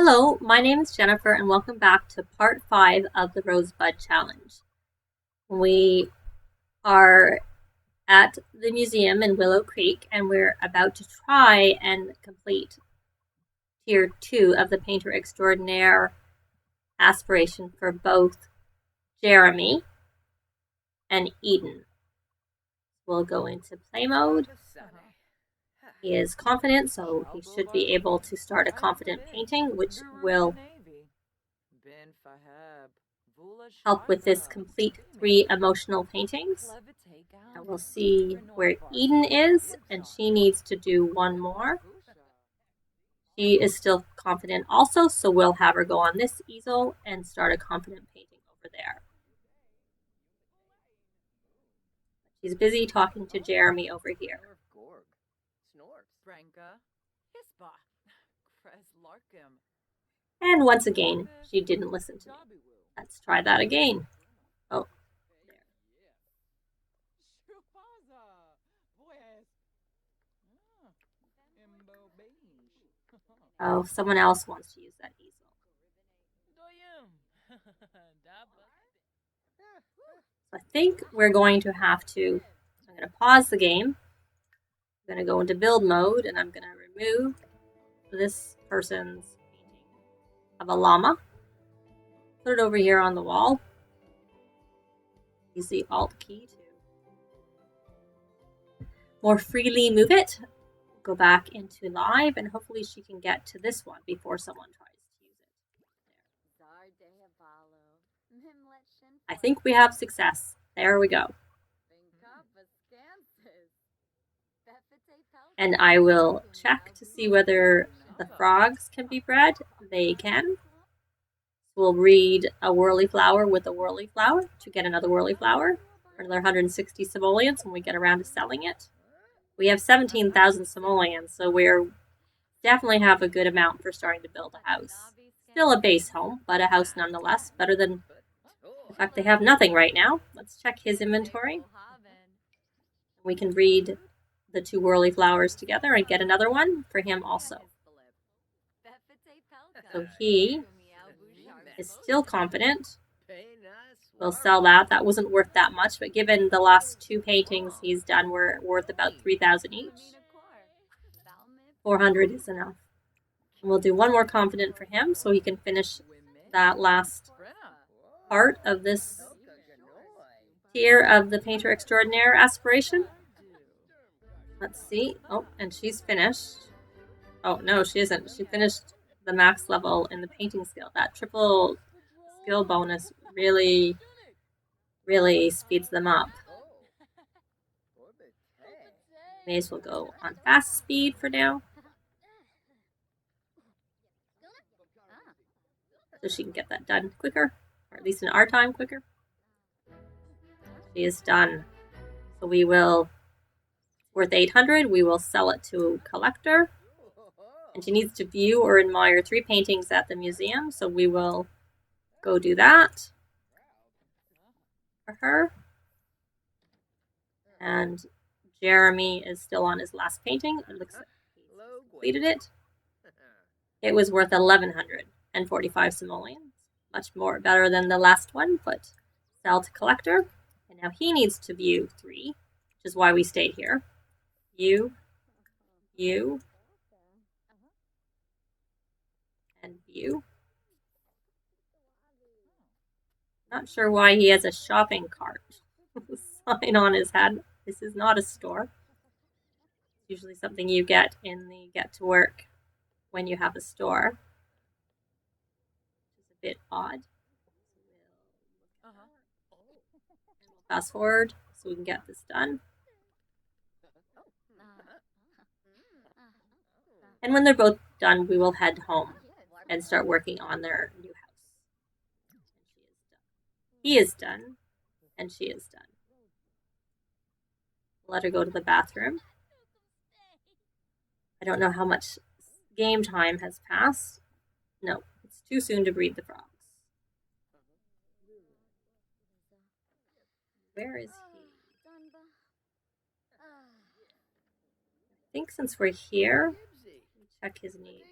Hello, my name is Jennifer and welcome back to part 5 of the Rosebud Challenge. We are at the museum in Willow Creek and we're about to try and complete tier 2 of the painter extraordinaire aspiration for both Jeremy and Eden. We'll go into play mode. He is confident, so he should be able to start a confident painting, which will help with this complete 3 emotional paintings. And we'll see where Eden is, and she needs to do 1 more. She is still confident also, so we'll have her go on this easel and start a confident painting over there. She's busy talking to Jeremy over here. And once again, she didn't listen to me. Let's try that again. Oh, there. Oh, someone else wants to use that easel. So I think we're going to have to, I'm going to pause the game. I'm going to go into build mode and I'm going to remove this person's painting of a llama. Put it over here on the wall. Use the Alt key to more freely move it. Go back into live and hopefully she can get to this one before someone tries to use it. I think we have success. There we go. And I will check to see whether the frogs can be bred. They can. We'll breed a whirly flower with a whirly flower to get another whirly flower for another 160 simoleons when we get around to selling it. We have 17,000 simoleons, so we're definitely have a good amount for starting to build a house. Still a base home, but a house nonetheless. Better than the fact they have nothing right now. Let's check his inventory. We can breed the 2 whirly flowers together and get another one for him also. So he is still confident. We'll sell that. That wasn't worth that much, but given the last 2 paintings he's done were worth about 3,000 each. 400 is enough. And we'll do 1 more confident for him so he can finish that last part of this tier of the painter extraordinaire aspiration. Let's see. Oh, and she's finished. Oh, no, she isn't. She finished the max level in the painting skill. That triple skill bonus really speeds them up. May as well go on fast speed for now. So she can get that done quicker, or at least in our time quicker. She is done. So we will, worth 800, we will sell it to a collector. And she needs to view or admire 3 paintings at the museum, so we will go do that for her. And Jeremy is still on his last painting. It looks like he's completed it. It was worth 1,145 simoleons. Much more better than the last one, but sell to collector. And now he needs to view 3, which is why we stayed here. View, and view. Not sure why he has a shopping cart sign on his head. This is not a store. It's usually something you get in the get to work when you have a store. It's a bit odd. Fast forward so we can get this done. And when they're both done, we will head home and start working on their new house. He is done, and she is done. Let her go to the bathroom. I don't know how much game time has passed. No, it's too soon to breed the frogs. Where is he? I think since we're here, check his needs.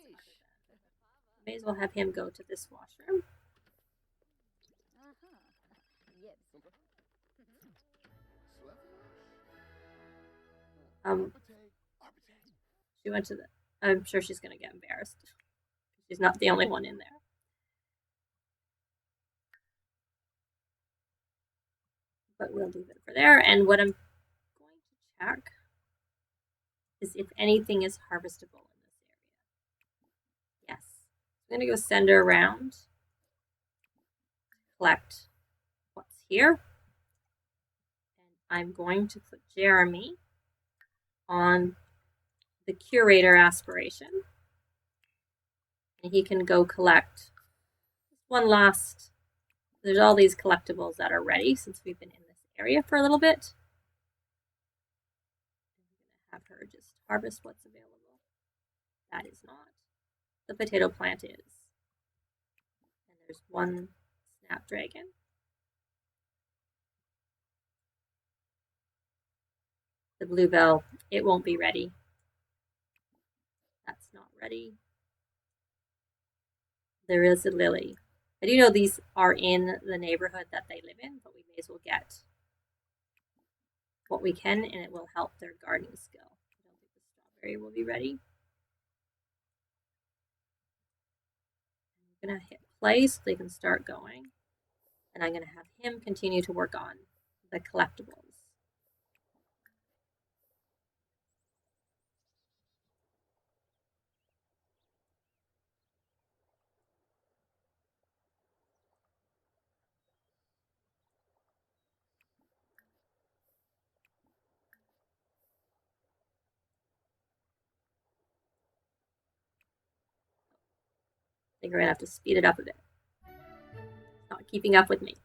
May as well have him go to this washroom. She went to the. I'm sure she's going to get embarrassed. She's not the only one in there. But we'll leave it for there. And what I'm going to check is if anything is harvestable in this area. Yes. I'm going to go send her around. Collect what's here. And I'm going to put Jeremy on the curator aspiration. And he can go collect one last. There's all these collectibles that are ready since we've been in this area for a little bit. I'm going to have her just harvest what's available. That is not. The potato plant is. And there's one snapdragon. The bluebell, it won't be ready. That's not ready. There is a lily. I do know these are in the neighborhood that they live in, but we may as well get what we can, and it will help their gardening skill. I don't think the strawberry will be ready. I'm going to hit play so they can start going, and I'm going to have him continue to work on the collectibles. I think we're going to have to speed it up a bit. It's not keeping up with me.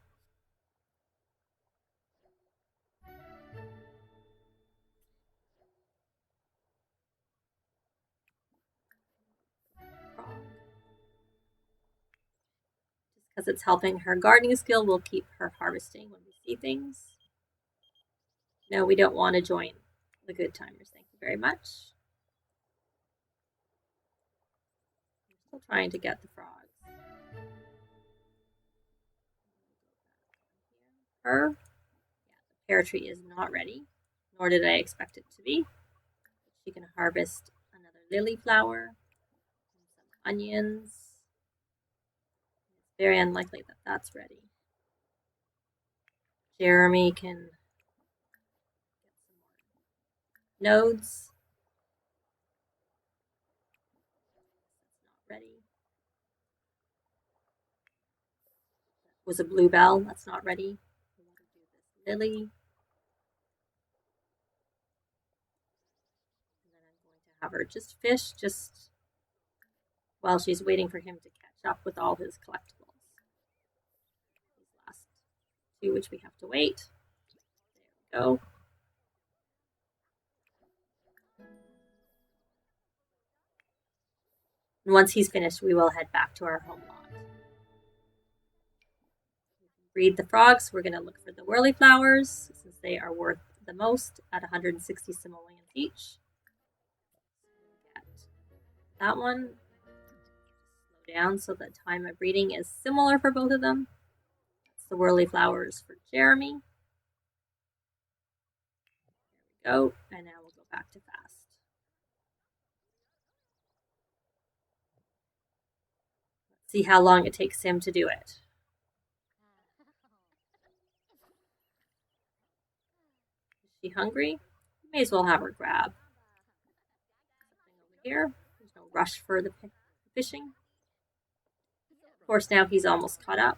Just because it's helping her gardening skill, we'll keep her harvesting when we see things. No, we don't want to join the good timers. Thank you very much. Still trying to get the frogs. Her. Yeah, the pear tree is not ready, nor did I expect it to be. She can harvest another lily flower, and some onions. It's very unlikely that that's ready. Jeremy can get some more nodes. That's not ready. Was a bluebell. That's not ready. We want to do this lily. And then I'm going to have her just fish just while she's waiting for him to catch up with all his collectibles. These last two, which we have to wait. There we go. And once he's finished, we will head back to our home lot. Breed the frogs. We're going to look for the whirly flowers since they are worth the most at 160 simoleons each. Get that one. Slow down so the time of breeding is similar for both of them. That's the whirly flowers for Jeremy. There we go. And now we'll go back to fast. Let's see how long it takes him to do it. Is she hungry? We may as well have her grab something over here. There's no rush for the fishing. Of course, now he's almost caught up.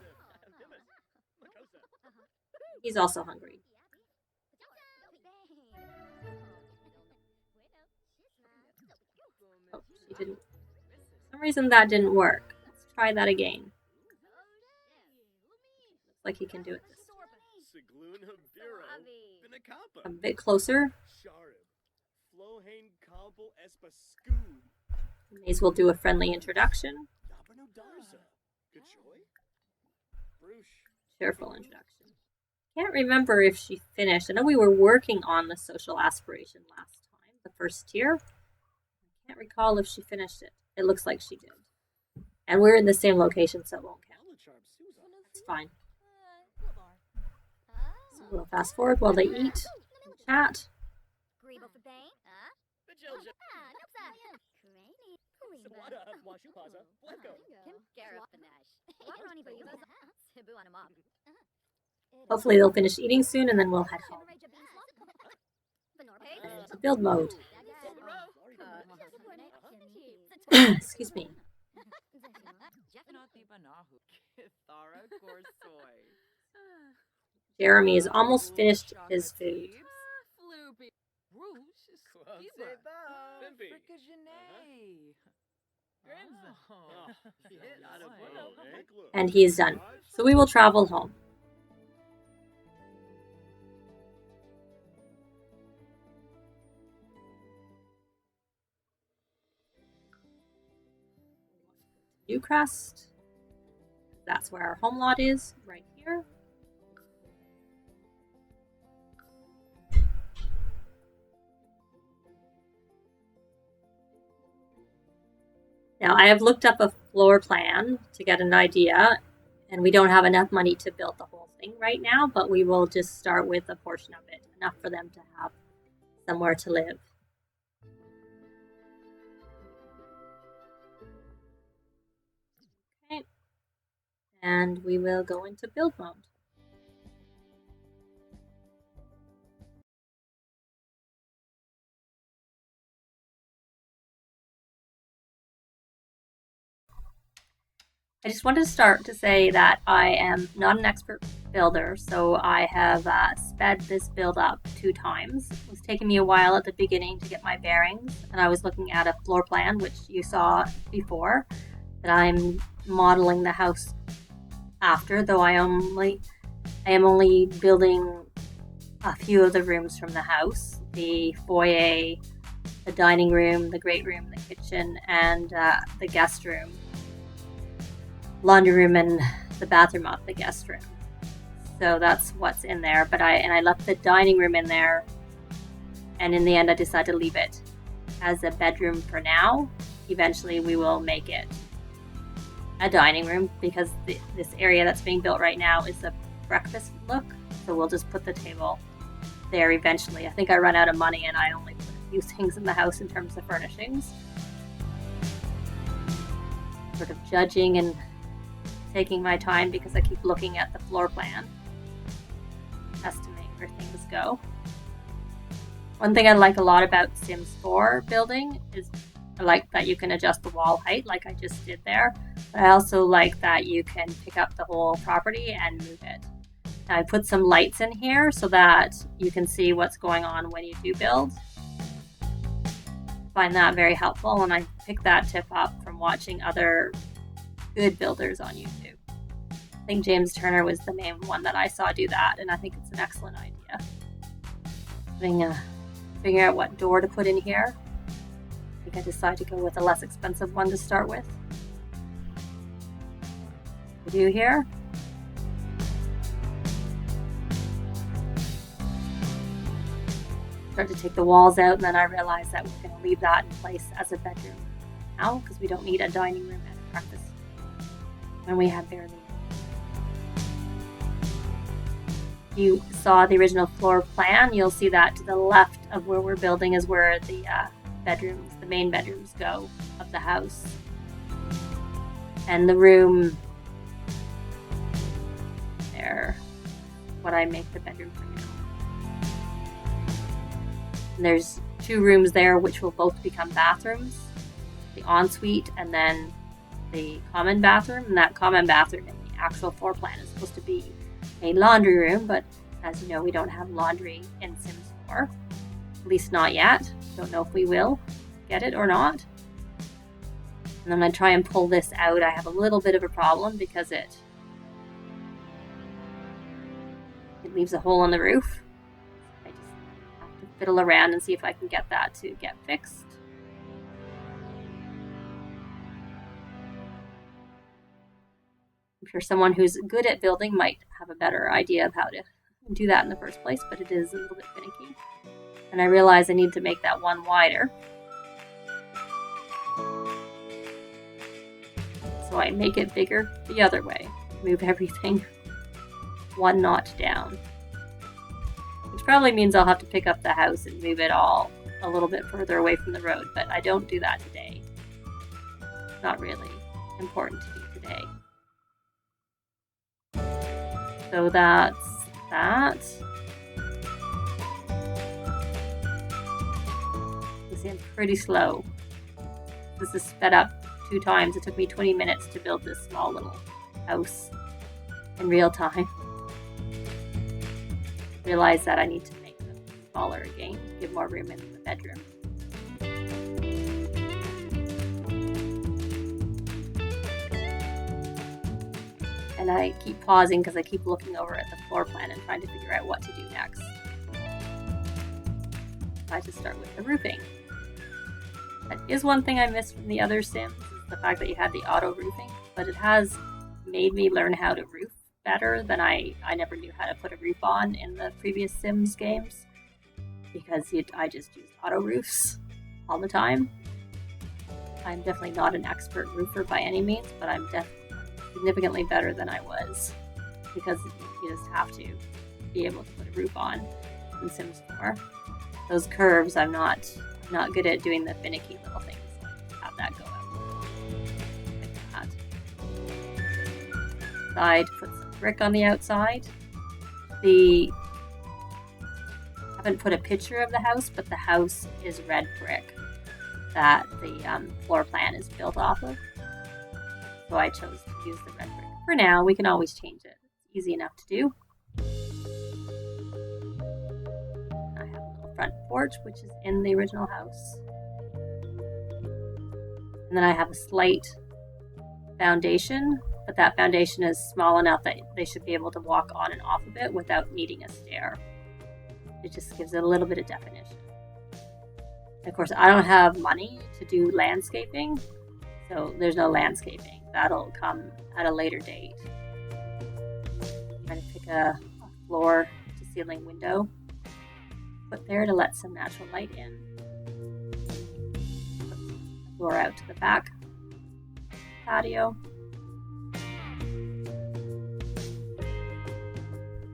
He's also hungry. Oh, she didn't. For some reason that didn't work. Let's try that again. Looks like he can do it this time. A bit closer. May as well do a friendly introduction. Cheerful introduction. Can't remember if she finished. I know we were working on the social aspiration last time, the first tier. I can't recall if she finished it. It looks like she did. And we're in the same location, so it won't count. It's fine. So we'll fast forward while they eat and chat. Hopefully they'll finish eating soon and then we'll head home. Build mode. Excuse me. Jeremy is almost finished his food. And he is done. So we will travel home. Newcrest. That's where our home lot is, right here. Now I have looked up a floor plan to get an idea, and we don't have enough money to build the whole thing right now, but we will just start with a portion of it, enough for them to have somewhere to live. Okay, and we will go into build mode. I just wanted to start to say that I am not an expert builder, so I have sped this build up 2 times. It was taking me a while at the beginning to get my bearings, and I was looking at a floor plan, which you saw before, that I'm modeling the house after, though I am only building a few of the rooms from the house: the foyer, the dining room, the great room, the kitchen, and the guest room. Laundry room and the bathroom off the guest room. So that's what's in there. But I left the dining room in there, and in the end I decided to leave it as a bedroom for now. Eventually we will make it a dining room because this area that's being built right now is a breakfast look. So we'll just put the table there eventually. I think I run out of money and I only put a few things in the house in terms of furnishings. Sort of judging and taking my time because I keep looking at the floor plan, estimate where things go. One thing I like a lot about Sims 4 building is I like that you can adjust the wall height like I just did there, but I also like that you can pick up the whole property and move it. Now I put some lights in here so that you can see what's going on when you do build. Find that very helpful, and I picked that tip up from watching other good builders on YouTube. I think James Turner was the main one that I saw do that, and I think it's an excellent idea. Figuring out what door to put in here. I think I decided to go with a less expensive one to start with. We do here. Start to take the walls out, and then I realized that we're going to leave that in place as a bedroom now because we don't need a dining room and a breakfast when we have barely. You saw the original floor plan. You'll see that to the left of where we're building is where the bedrooms, the main bedrooms go of the house. And the room there, what I make the bedroom for now. And there's 2 rooms there which will both become bathrooms. The ensuite and then the common bathroom. And that common bathroom in the actual floor plan is supposed to be a laundry room, but as you know, we don't have laundry in Sims 4. At least not yet. Don't know if we will get it or not. And I'm going to try and pull this out. I have a little bit of a problem because it leaves a hole in the roof. I just have to fiddle around and see if I can get that to get fixed. I'm sure someone who's good at building might have a better idea of how to do that in the first place, but it is a little bit finicky. And I realize I need to make that one wider. So I make it bigger the other way. Move everything one notch down. Which probably means I'll have to pick up the house and move it all a little bit further away from the road, but I don't do that today. It's not really important to do today. So that's that. You see, I'm pretty slow. This is sped up 2 times. It took me 20 minutes to build this small little house in real time. Realize that I need to make them smaller again, give more room in the bedroom. And I keep pausing because I keep looking over at the floor plan and trying to figure out what to do next. I just start with the roofing. That is one thing I missed from the other Sims, is the fact that you had the auto roofing, but it has made me learn how to roof better than I never knew how to put a roof on in the previous Sims games, because I just used auto roofs all the time. I'm definitely not an expert roofer by any means, but I'm definitely significantly better than I was, because you just have to be able to put a roof on in Sims 4. Those curves, I'm not good at doing the finicky little things. Have that go out like that. Side, put some brick on the outside. I haven't put a picture of the house, but the house is red brick that the floor plan is built off of. So I chose to use the red brick. For now, we can always change it. It's easy enough to do. I have a little front porch, which is in the original house. And then I have a slight foundation, but that foundation is small enough that they should be able to walk on and off of it without needing a stair. It just gives it a little bit of definition. And of course, I don't have money to do landscaping, so there's no landscaping. That'll come at a later date. I'm trying to pick a floor to ceiling window, put there to let some natural light in. Put the floor out to the back patio.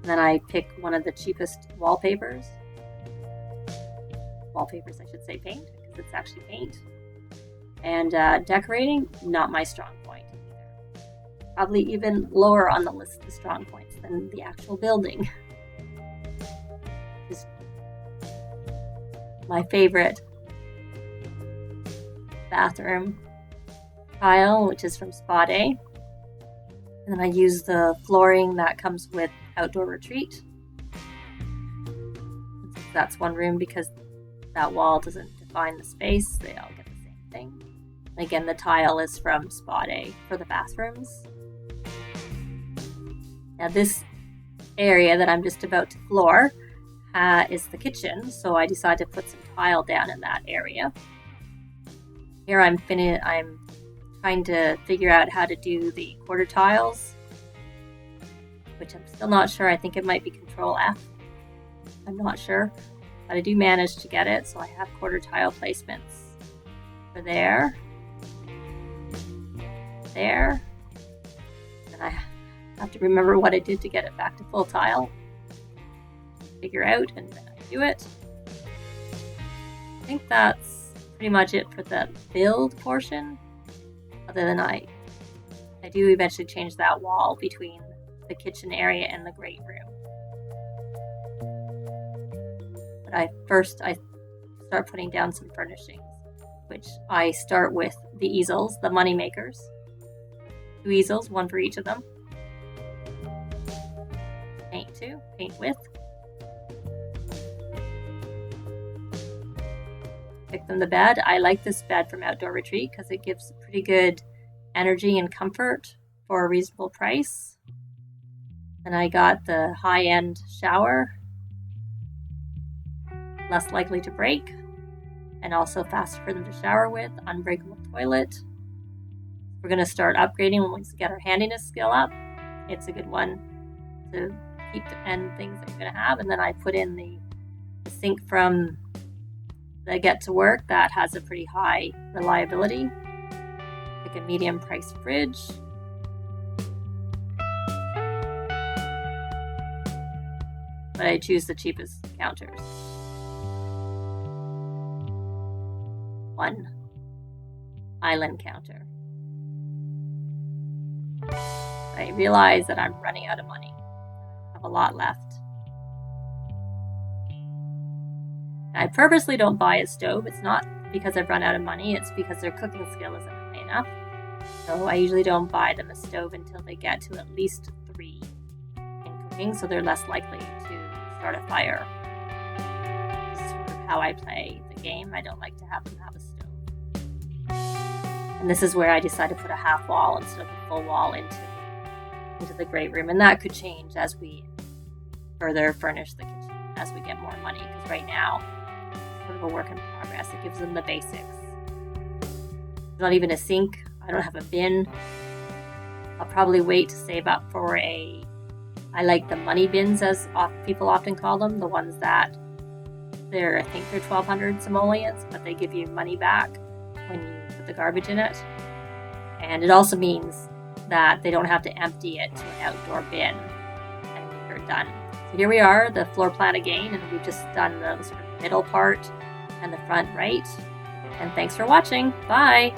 And then I pick one of the cheapest wallpapers. Wallpapers, I should say, paint, because it's actually paint. And decorating, not my strong point either. Probably even lower on the list of strong points than the actual building. Just my favorite bathroom tile, which is from sparsely. And then I use the flooring that comes with outdoor retreat. That's one room because that wall doesn't define the space. They all get the same thing. Again, the tile is from sparsely for the bathrooms. Now this area that I'm just about to floor is the kitchen, so I decided to put some tile down in that area. Here I'm trying to figure out how to do the quarter tiles, which I'm still not sure. I think it might be Control F. I'm not sure, but I do manage to get it, so I have quarter tile placements for there, and I have to remember what I did to get it back to full tile. Figure out, and then I do it. I think that's pretty much it for the build portion, other than I do eventually change that wall between the kitchen area and the great room. But I start putting down some furnishings, which I start with the easels, the money makers. 2 easels, 1 for each of them. Paint with. Pick them the bed. I like this bed from Outdoor Retreat because it gives pretty good energy and comfort for a reasonable price. And I got the high-end shower, less likely to break, and also faster for them to shower with, unbreakable toilet. We're going to start upgrading when we get our handiness skill up. It's a good one to keep and things that you're going to have. And then I put in the sink from the Get to Work that has a pretty high reliability. Like a medium price fridge. But I choose the cheapest counters. 1 island counter. I realize that I'm running out of money. I have a lot left. I purposely don't buy a stove. It's not because I've run out of money. It's because their cooking skill isn't high enough. So I usually don't buy them a stove until they get to at least 3 in cooking, so they're less likely to start a fire. This is sort of how I play the game. I don't like to have them have a stove. And this is where I decide to put a half wall instead of a full wall into the great room. And that could change as we further furnish the kitchen, as we get more money, because right now it's sort of a work in progress. It gives them the basics. There's not even a sink. I don't have a bin. I'll probably wait to save up for I like the money bins, as people often call them, the ones that I think they're 1,200 simoleons, but they give you money back when you put the garbage in it. And it also means that they don't have to empty it to an outdoor bin and we're done. So here we are, the floor plan again, and we've just done the sort of middle part and the front right. And thanks for watching. Bye!